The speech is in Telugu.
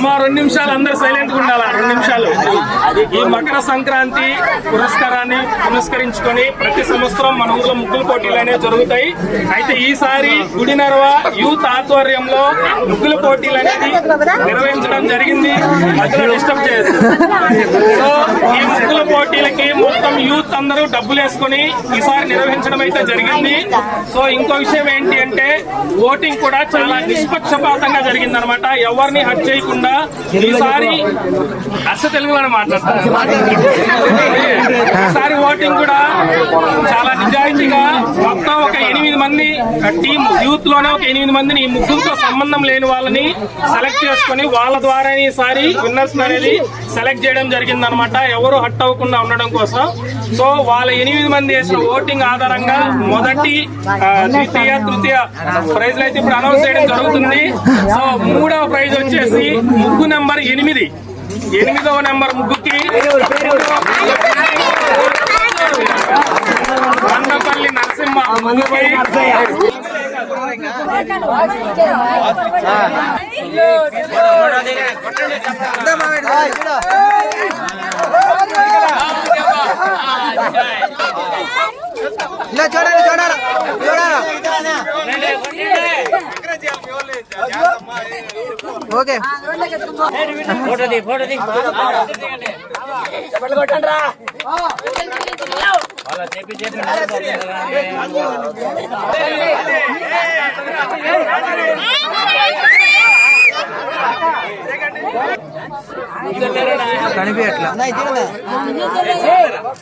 అమ్మ 2 నిమిషాలు అందరు సైలెంట్ గా ఉండాలా 2 నిమిషాలు. ఈ మకర సంక్రాంతి పురస్కారాన్ని పురస్కరించుకొని ప్రతి సంవత్సరం మన ఊర్లో ముగ్గుల పోటీలు అనేవి జరుగుతాయి. అయితే ఈసారి గుడినర్వ యూత్ ఆధ్వర్యంలో ముగ్గుల పోటీలు అనేది నిర్వహించడం జరిగింది. మధ్యలో డిస్టర్బ్ చేయదు. సో ఈ ముగ్గుల పోటీలకి మొత్తం యూత్ అందరూ డబ్బులు వేసుకుని ఈసారి నిర్వహించడం అయితే జరిగింది. సో ఇంకో విషయం ఏంటి అంటే ఓటింగ్ కూడా చాలా నిష్పక్షపాతంగా జరిగింది అనమాట. ఎవరిని హత్య చేయకుండా ఈసారి తెలుగులో మాట్లాడతారు. ఈసారి ఓటింగ్ కూడా చాలా నిజాయితీగా మొత్తం ఒక 8 మంది టీం యూత్ లోనే ఒక 8 మందిని ఈ ముగ్గులతో సంబంధం లేని వాళ్ళని సెలెక్ట్ చేసుకుని వాళ్ళ ద్వారా ఈసారి విన్నర్స్ అనేది సెలెక్ట్ చేయడం జరిగింది అనమాట. ఎవరు హట్ అవ్వకుండా ఉండడం కోసం. సో వాళ్ళ 8 మంది వేసిన ఓటింగ్ ఆధారంగా మొదటి ద్వితీయ తృతీయ ప్రైజ్లు అయితే ఇప్పుడు అనౌన్స్ చేయడం జరుగుతుంది. సో 3వ ప్రైజ్ వచ్చేసి ముగ్గు నెంబర్ 8. 8వ నెంబర్ ముగ్గుకి మందపల్లి నరసింహ ముగ్గుకి చూడాలి చూడాలి చూడాలి. ఓకే ఫోటో కొట్టండి రా. కనిపించట్లా.